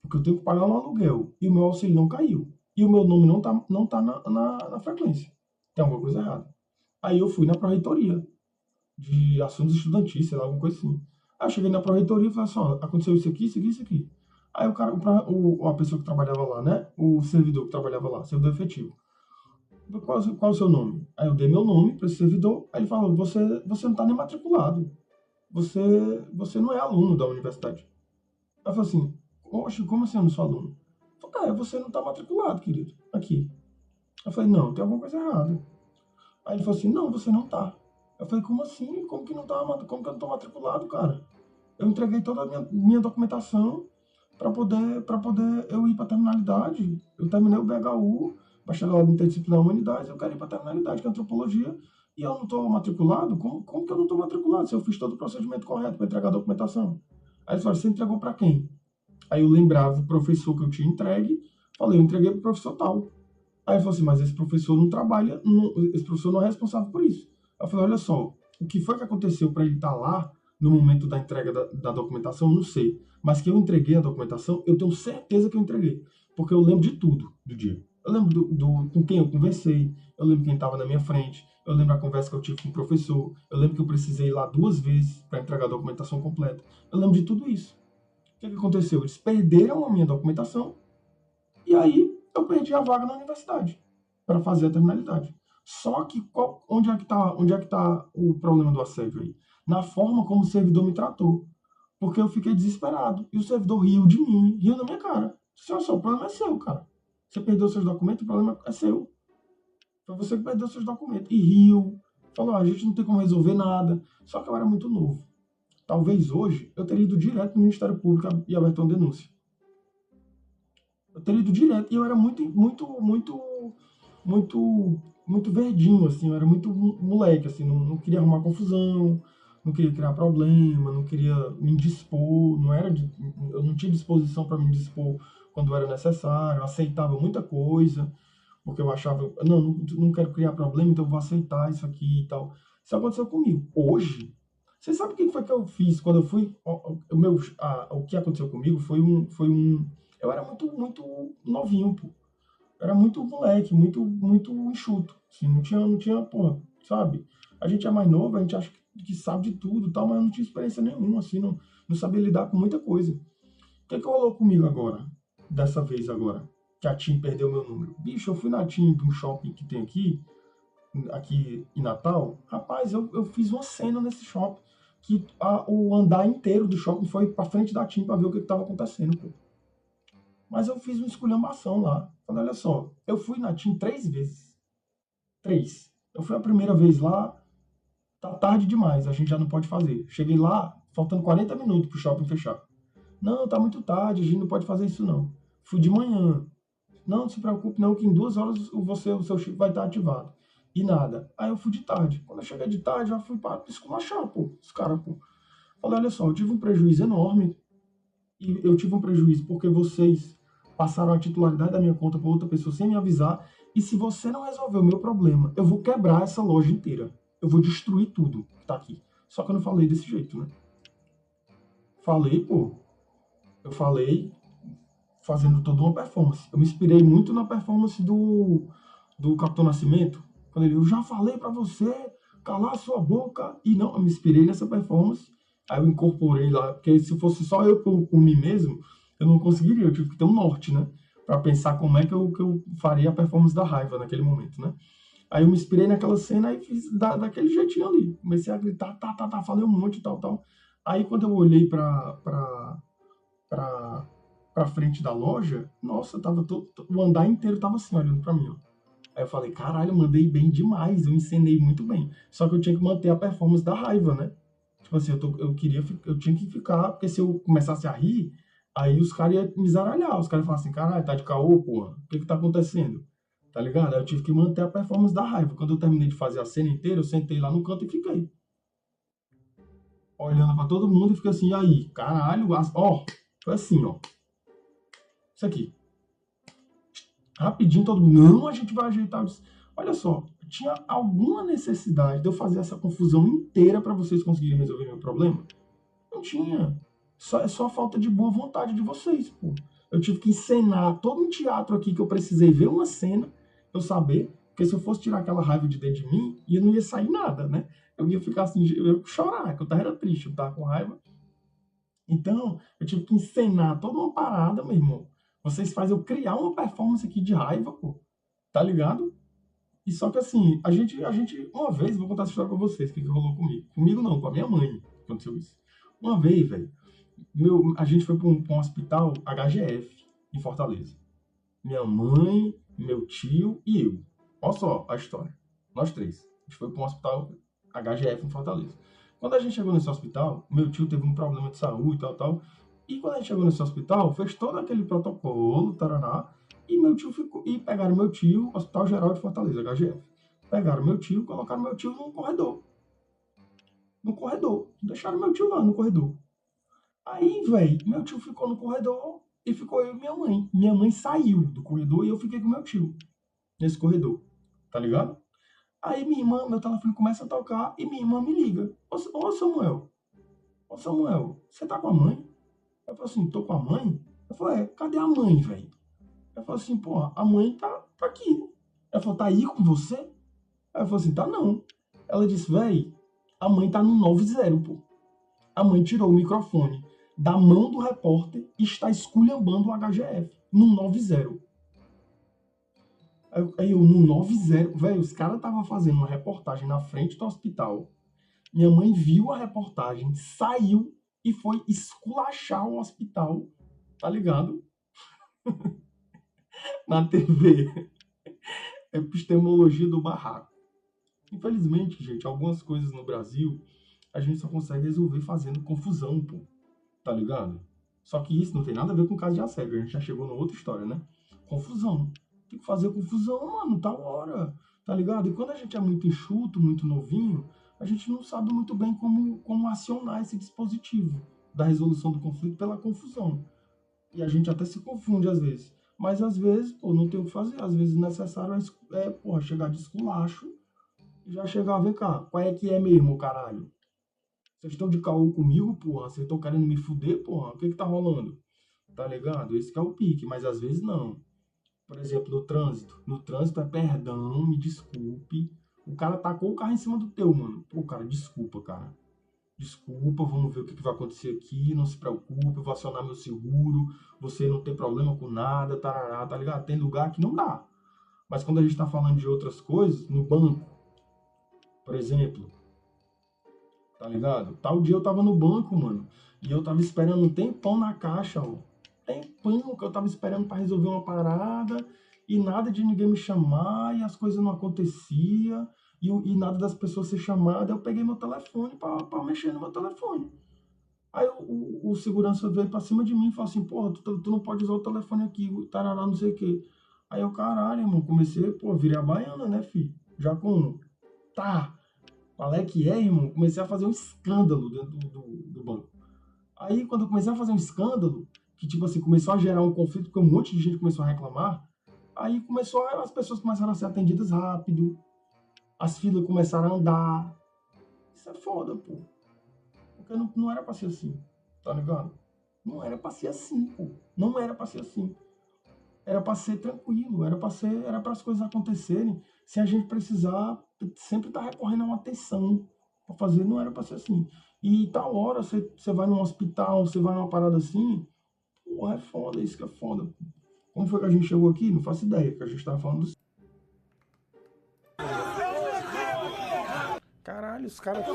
porque eu tenho que pagar um aluguel e o meu auxílio não caiu. E o meu nome não tá na frequência. Tem alguma coisa errada. Aí eu fui na pró-reitoria de assuntos estudantis, sei lá, alguma coisa assim. Aí eu cheguei na pró-reitoria e falei assim, ó, aconteceu isso aqui, isso aqui, isso aqui. Aí o cara, a pessoa que trabalhava lá, né? O servidor que trabalhava lá, servidor efetivo. Qual é o seu nome? Aí eu dei meu nome para esse servidor. Aí ele falou, você não está nem matriculado. Você não é aluno da universidade. Aí eu falei assim, oxe, como assim eu não sou aluno? Eu falei, você não está matriculado, querido, aqui. Eu falei, não, tem alguma coisa errada. Aí ele falou assim, não, você não tá. Eu falei, como assim? Como que não tá, como que eu não tô matriculado, cara? Eu entreguei toda a minha documentação para poder eu ir para a terminalidade. Eu terminei o BHU, bacharelado em interdisciplinar humanidades, eu quero ir para a terminalidade, que é antropologia, e eu não estou matriculado? Como que eu não estou matriculado se eu fiz todo o procedimento correto para entregar a documentação? Aí ele falou, você entregou para quem? Aí eu lembrava o professor que eu tinha entregue, falei, eu entreguei para o professor tal. Aí ele falou assim, mas esse professor não trabalha, esse professor não é responsável por isso. Aí eu falei, olha só, o que foi que aconteceu para ele estar lá no momento da entrega da documentação, eu não sei. Mas que eu entreguei a documentação, eu tenho certeza que eu entreguei. Porque eu lembro de tudo do dia. Eu lembro com quem eu conversei, eu lembro quem estava na minha frente, eu lembro a conversa que eu tive com o professor, eu lembro que eu precisei ir lá 2 vezes para entregar a documentação completa. Eu lembro de tudo isso. O que aconteceu? Eles perderam a minha documentação e aí eu perdi a vaga na universidade para fazer a terminalidade. Só que onde é que tá o problema do assédio aí? Na forma como o servidor me tratou. Porque eu fiquei desesperado. E o servidor riu de mim, riu na minha cara. Disse, olha só, o problema é seu, cara. Você perdeu seus documentos, o problema é seu. Foi você que perdeu seus documentos. E riu. Falou, a gente não tem como resolver nada. Só que eu era muito novo. Talvez hoje eu teria ido direto no Ministério Público e aberto uma denúncia. Eu teria ido direto. E eu era muito verdinho, assim. Eu era muito moleque, assim. Não queria arrumar confusão, não queria criar problema, não queria me indispor. Eu não tinha disposição para me indispor quando era necessário. Eu aceitava muita coisa, porque eu achava, não quero criar problema, então eu vou aceitar isso aqui e tal. Isso aconteceu comigo. Hoje, você sabe o que foi que eu fiz quando eu fui? O que aconteceu comigo foi um. Eu era muito novinho, pô. Eu era muito moleque, muito enxuto. Assim, não tinha, pô, sabe? A gente é mais novo, a gente acha que sabe de tudo e tal, mas eu não tinha experiência nenhuma, assim, não sabia lidar com muita coisa. O que rolou comigo agora? Dessa vez agora? Que a TIM perdeu meu número. Bicho, eu fui na TIM de um shopping que tem aqui em Natal. Rapaz, eu fiz uma cena nesse shopping. Que o andar inteiro do shopping foi pra frente da TIM pra ver o que tava acontecendo, pô. Mas eu fiz uma esculhambação lá. Falei, olha só, eu fui na TIM 3 vezes. 3. Eu fui a primeira vez lá, tá tarde demais, a gente já não pode fazer. Cheguei lá, faltando 40 minutos pro shopping fechar. Não, tá muito tarde, a gente não pode fazer isso não. Fui de manhã. Não se preocupe não, que em 2 horas o seu chip vai estar ativado. E nada. Aí eu fui de tarde. Quando eu cheguei de tarde, já fui para esculachar, pô, os caras, pô. Falei, olha só, eu tive um prejuízo enorme. E eu tive um prejuízo porque vocês passaram a titularidade da minha conta para outra pessoa sem me avisar. E se você não resolver o meu problema, eu vou quebrar essa loja inteira. Eu vou destruir tudo que tá aqui. Só que eu não falei desse jeito, né? Falei, pô. Eu falei fazendo toda uma performance. Eu me inspirei muito na performance do Capitão Nascimento. Quando ele, eu já falei pra você calar sua boca. E não, eu me inspirei nessa performance. Aí eu incorporei lá, porque se fosse só eu por mim mesmo, eu não conseguiria. Eu tive que ter um norte, né? Pra pensar como é que eu faria a performance da raiva naquele momento, né? Aí eu me inspirei naquela cena e fiz daquele jeitinho ali. Comecei a gritar, tá, falei um monte, tal. Aí quando eu olhei pra, pra frente da loja, nossa, o andar inteiro tava assim, olhando pra mim, ó. Aí eu falei, caralho, eu mandei bem demais, eu encenei muito bem. Só que eu tinha que manter a performance da raiva, né? Tipo assim, eu tinha que ficar, porque se eu começasse a rir, aí os caras iam me zaralhar. Os caras iam falar assim, caralho, tá de caô, porra, o que tá acontecendo? Tá ligado? Aí eu tive que manter a performance da raiva. Quando eu terminei de fazer a cena inteira, eu sentei lá no canto e fiquei olhando pra todo mundo e fiquei assim, e aí, caralho, ó, foi assim, ó, isso aqui. Rapidinho todo mundo, não, a gente vai ajeitar. Eu disse, olha só, tinha alguma necessidade de eu fazer essa confusão inteira para vocês conseguirem resolver meu problema? Não tinha. É só falta de boa vontade de vocês, pô. Eu tive que encenar todo um teatro aqui que eu precisei ver uma cena pra eu saber, porque se eu fosse tirar aquela raiva de dentro de mim, não ia sair nada, né? Eu ia ficar assim, eu ia chorar, que eu tava era triste, eu tava com raiva. Então, eu tive que encenar toda uma parada, meu irmão. Vocês fazem eu criar uma performance aqui de raiva, pô. Tá ligado? E só que assim, uma vez, vou contar essa história pra vocês, o que rolou comigo. Comigo não, com a minha mãe aconteceu isso. Uma vez, velho, a gente foi pra um hospital HGF em Fortaleza. Minha mãe, meu tio e eu. Olha só a história. Nós três. A gente foi pra um hospital HGF em Fortaleza. Quando a gente chegou nesse hospital, meu tio teve um problema de saúde e tal, tal. E quando a gente chegou nesse hospital, fez todo aquele protocolo, taraná, e meu tio ficou. E pegaram meu tio, Hospital Geral de Fortaleza, HGF. Pegaram meu tio, colocaram meu tio num corredor. No corredor. Deixaram meu tio lá no corredor. Aí, velho, meu tio ficou no corredor e ficou eu e minha mãe. Minha mãe saiu do corredor e eu fiquei com meu tio nesse corredor. Tá ligado? Aí minha irmã, meu telefone começa a tocar e minha irmã me liga. Ô Samuel, você tá com a mãe? Eu falo assim, tô com a mãe? Eu falei, cadê a mãe, velho? Eu falo assim, porra, a mãe tá aqui. Ela falou, tá aí com você? Aí eu falei assim, tá não. Ela disse, velho, a mãe tá no 90, pô. A mãe tirou o microfone da mão do repórter e está esculhambando o HGF no 90. Aí eu no 90, velho, os caras estavam fazendo uma reportagem na frente do hospital. Minha mãe viu a reportagem, saiu e foi esculachar o hospital, tá ligado? Na TV. Epistemologia do barraco. Infelizmente, gente, algumas coisas no Brasil a gente só consegue resolver fazendo confusão, pô. Tá ligado? Só que isso não tem nada a ver com o caso de assédio. A gente já chegou na outra história, né? Confusão. Tem que fazer confusão, mano, tá hora. Tá ligado? E quando a gente é muito enxuto, muito novinho, a gente não sabe muito bem como acionar esse dispositivo da resolução do conflito pela confusão. E a gente até se confunde às vezes. Mas às vezes, pô, não tem o que fazer. Às vezes necessário porra, chegar de esculacho e já chegar, vem cá, qual é que é mesmo, caralho? Vocês estão de caô comigo, porra? Vocês estão querendo me fuder, porra? O que que tá rolando? Tá ligado? Esse que é o pique, mas às vezes não. Por exemplo, no trânsito. No trânsito é perdão, me desculpe. O cara tacou o carro em cima do teu, mano. Pô, cara, desculpa, cara. Desculpa, vamos ver o que que vai acontecer aqui. Não se preocupe, eu vou acionar meu seguro. Você não tem problema com nada, tarará, tá ligado? Tem lugar que não dá. Mas quando a gente tá falando de outras coisas, no banco, por exemplo, tá ligado? Tal dia eu tava no banco, mano, e eu tava esperando um tempão na caixa, ó. Tempão que eu tava esperando pra resolver uma parada e nada de ninguém me chamar e as coisas não aconteciam e nada das pessoas ser chamadas. Eu peguei meu telefone pra mexer no meu telefone. Aí o segurança veio pra cima de mim e falou assim, porra, tu não pode usar o telefone aqui, tarará, não sei o quê. Aí eu, caralho, irmão, comecei, pô, virei a baiana, né, filho? Já com, tá, qual é que é, irmão? Comecei a fazer um escândalo dentro do banco. Aí, quando eu comecei a fazer um escândalo, que, tipo assim, começou a gerar um conflito, porque um monte de gente começou a reclamar, aí as pessoas começaram a ser atendidas rápido, as filas começaram a andar. Isso é foda, pô. Porque não era pra ser assim, tá ligado? Não era pra ser assim, pô. Não era pra ser assim. Era pra ser tranquilo, era para as coisas acontecerem sem a gente precisar sempre estar recorrendo a uma atenção para fazer, não era pra ser assim. E tal hora você vai num hospital, você vai numa parada assim, porra, é foda, isso que é foda. Como foi que a gente chegou aqui? Não faço ideia, que a gente tava falando do... Caralho, os caras.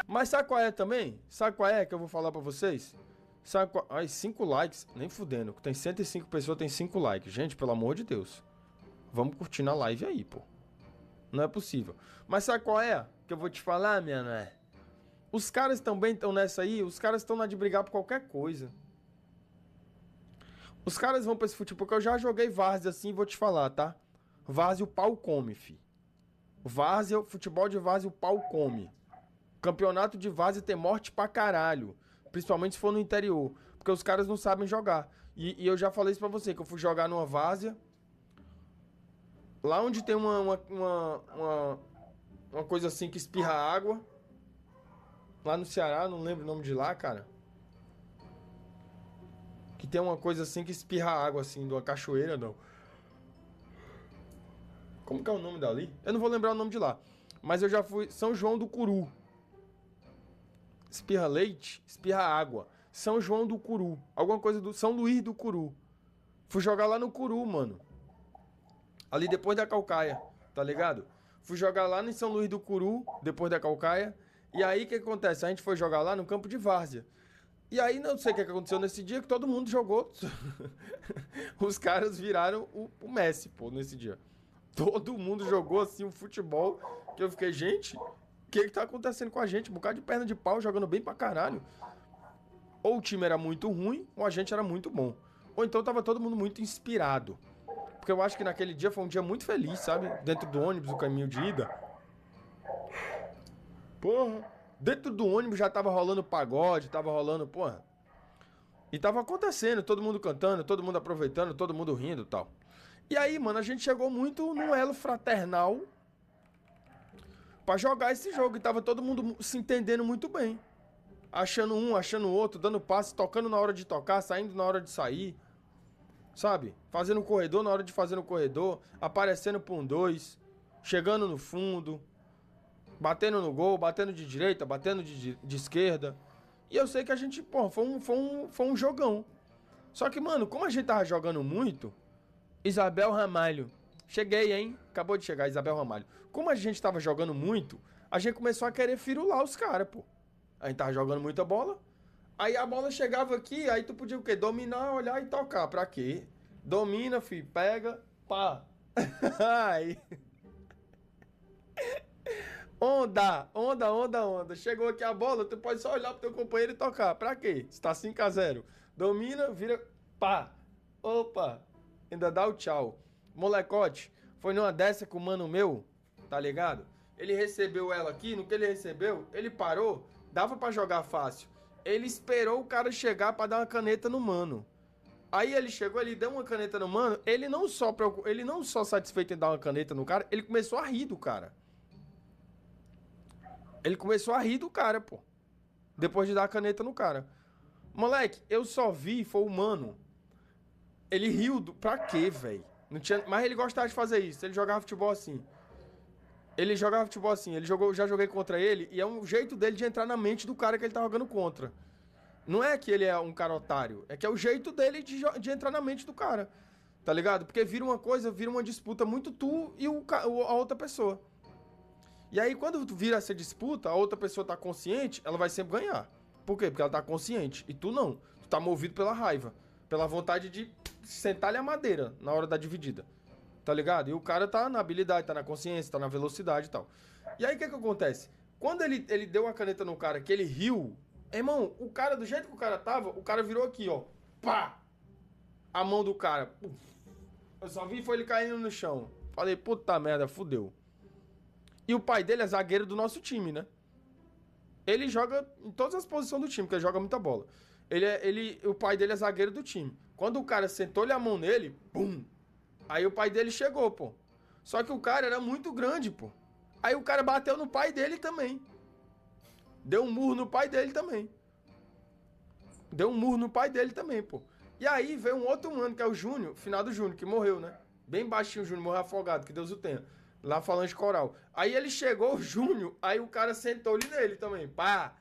Mas sabe qual é também? Sabe qual é que eu vou falar pra vocês? Sabe qual... Ai, 5 likes, nem fudendo. Tem 105 pessoas, tem 5 likes. Gente, pelo amor de Deus. Vamos curtir na live aí, pô. Não é possível. Mas sabe qual é que eu vou te falar, minha né? Os caras também estão nessa aí, os caras estão na de brigar por qualquer coisa. Os caras vão pra esse futebol, porque eu já joguei várzea assim, vou te falar, tá? Várzea o pau come, fi. Várzea, futebol de várzea o pau come. Campeonato de várzea tem morte pra caralho. Principalmente se for no interior. Porque os caras não sabem jogar. E eu já falei isso pra você, que eu fui jogar numa várzea. Lá onde tem uma coisa assim que espirra água. Lá no Ceará, não lembro o nome de lá, cara. Que tem uma coisa assim que espirra água, assim, de uma cachoeira, não. Como que é o nome dali? Eu não vou lembrar o nome de lá. Mas eu já fui. São João do Curu. Espirra leite, espirra água. São João do Curu. Alguma coisa do São Luís do Curu. Fui jogar lá no Curu, mano. Ali depois da Calcaia, tá ligado? Fui jogar lá em São Luís do Curu, depois da Calcaia. E aí o que acontece? A gente foi jogar lá no campo de várzea. E aí não sei o que aconteceu nesse dia, que todo mundo jogou. Os caras viraram o Messi, pô, nesse dia. Todo mundo jogou assim um futebol que eu fiquei, gente, o que tá acontecendo com a gente? Um bocado de perna de pau jogando bem pra caralho. Ou o time era muito ruim, ou a gente era muito bom. Ou então tava todo mundo muito inspirado. Porque eu acho que naquele dia foi um dia muito feliz, sabe? Dentro do ônibus, o caminho de ida. Porra. Dentro do ônibus já tava rolando pagode, tava rolando, porra. E tava acontecendo, todo mundo cantando, todo mundo aproveitando, todo mundo rindo e tal. E aí, mano, a gente chegou muito num elo fraternal pra jogar esse jogo. E tava todo mundo se entendendo muito bem. Achando um, achando o outro, dando passe, tocando na hora de tocar, saindo na hora de sair. Sabe? Fazendo o corredor na hora de fazer no corredor. Aparecendo pra um dois. Chegando no fundo. Batendo no gol, batendo de direita, batendo de esquerda. E eu sei que a gente, pô, foi um jogão. Só que, mano, como a gente tava jogando muito, Isabel Ramalho. Cheguei, hein? Acabou de chegar, Isabel Ramalho. Como a gente tava jogando muito, a gente começou a querer firular os caras, pô. A gente tava jogando muita bola. Aí a bola chegava aqui, aí tu podia o quê? Dominar, olhar e tocar. Pra quê? Domina, filho, pega, pá. Aí. Onda, onda, onda, onda. Chegou aqui a bola, tu pode só olhar pro teu companheiro e tocar. Pra quê? Está 5-0. Domina, vira, pá. Opa. Ainda dá o tchau. Molecote, foi numa dessa com o mano meu, tá ligado? Ele recebeu ela aqui, no que ele recebeu, ele parou, dava pra jogar fácil. Ele esperou o cara chegar pra dar uma caneta no mano. Aí ele chegou, ele deu uma caneta no mano, ele não só satisfeito em dar uma caneta no cara, ele começou a rir do cara. Ele começou a rir do cara, pô. Depois de dar a caneta no cara. Moleque, eu só vi, foi o mano. Ele riu do... Pra quê, velho? Mas ele gostava de fazer isso. Ele jogava futebol assim. Ele jogava futebol assim. Já joguei contra ele e é um jeito dele de entrar na mente do cara que ele tá jogando contra. Não é que ele é um cara otário. É que é o jeito dele de entrar na mente do cara. Tá ligado? Porque vira uma coisa, vira uma disputa muito tu e a outra pessoa. E aí, quando tu vira essa disputa, a outra pessoa tá consciente, ela vai sempre ganhar. Por quê? Porque ela tá consciente. E tu não. Tu tá movido pela raiva. Pela vontade de sentar-lhe a madeira na hora da dividida. Tá ligado? E o cara tá na habilidade, tá na consciência, tá na velocidade e tal. E aí, o que acontece? Quando ele deu a caneta no cara, que ele riu... Irmão, o cara, do jeito que o cara tava, o cara virou aqui, ó. Pá! A mão do cara. Puf. Eu só vi foi ele caindo no chão. Falei, puta merda, fudeu. E o pai dele é zagueiro do nosso time, né? Ele joga em todas as posições do time, porque ele joga muita bola. O pai dele é zagueiro do time. Quando o cara sentou-lhe a mão nele, pum! Aí o pai dele chegou, pô. Só que o cara era muito grande, pô. Aí o cara bateu no pai dele também. Deu um murro no pai dele também. Deu um murro no pai dele também, pô. E aí veio um outro mano, que é o Júnior, finado Júnior, que morreu, né? Bem baixinho o Júnior, morreu afogado, que Deus o tenha. Lá falando de coral. Aí ele chegou, o Júnior, aí o cara sentou-lhe nele também, pá.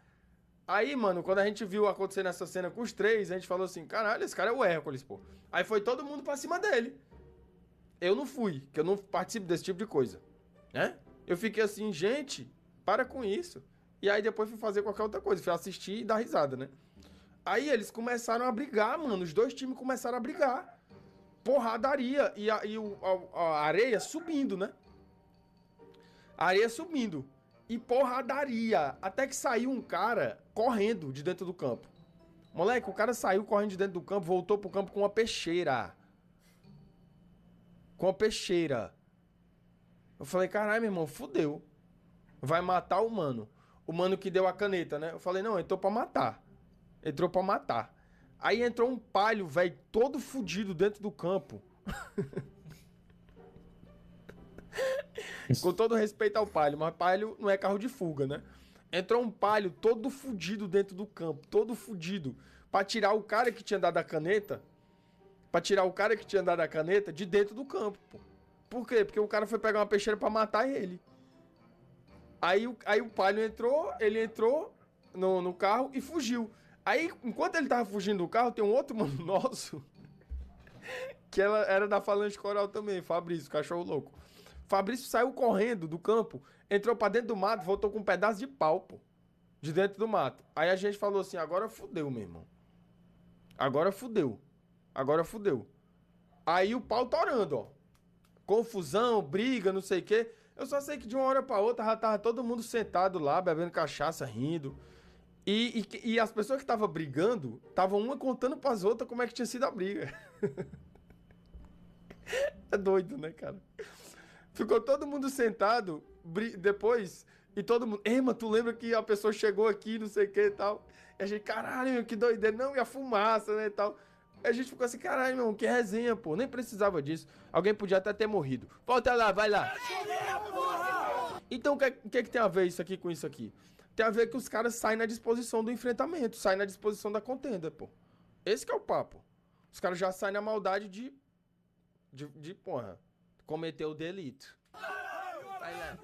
Aí, mano, quando a gente viu acontecer essa cena com os três, a gente falou assim, caralho, esse cara é o Hércules, pô. Aí foi todo mundo pra cima dele. Eu não fui, que eu não participo desse tipo de coisa, né? Eu fiquei assim, gente, para com isso. E aí depois fui fazer qualquer outra coisa, fui assistir e dar risada, né? Aí eles começaram a brigar, mano, os dois times começaram a brigar. Porradaria, e a areia subindo, né? A areia subindo. E porradaria. Até que saiu um cara correndo de dentro do campo. Moleque, o cara saiu correndo de dentro do campo, voltou pro campo com uma peixeira. Com uma peixeira. Eu falei, caralho, meu irmão, fudeu. Vai matar o mano. O mano que deu a caneta, né? Eu falei, não, entrou pra matar. Entrou pra matar. Aí entrou um palho, velho, todo fudido dentro do campo. Com todo respeito ao palho, mas palho não é carro de fuga, né? Entrou um palho todo fudido dentro do campo, todo fudido, pra tirar o cara que tinha dado a caneta, de dentro do campo, pô. Por quê? Porque o cara foi pegar uma peixeira pra matar ele. Aí o palho entrou, ele entrou no carro e fugiu. Aí, enquanto ele tava fugindo do carro, tem um outro mano nosso, que ela era da Falange Coral também, Fabrício, cachorro louco. Fabrício saiu correndo do campo, entrou pra dentro do mato, voltou com um pedaço de pau, pô. De dentro do mato. Aí a gente falou assim, agora fudeu, meu irmão. Agora fudeu. Agora fudeu. Aí o pau torando, ó. Confusão, briga, não sei o quê. Eu só sei que de uma hora pra outra já tava todo mundo sentado lá, bebendo cachaça, rindo. E as pessoas que estavam brigando, estavam uma contando pras outras como é que tinha sido a briga. É doido, né, cara? Ficou todo mundo sentado depois e todo mundo... Ei, mano, tu lembra que a pessoa chegou aqui, não sei o que e tal? E a gente, caralho, meu, que doideira. Não, e a fumaça, né, e tal. E a gente ficou assim, caralho, meu, que resenha, pô. Nem precisava disso. Alguém podia até ter morrido. Volta lá, vai lá. Então, o que tem a ver isso aqui com isso aqui? Tem a ver que os caras saem na disposição do enfrentamento, saem na disposição da contenda, pô. Esse que é o papo. Os caras já saem na maldade de porra, cometer o delito. Vai lá.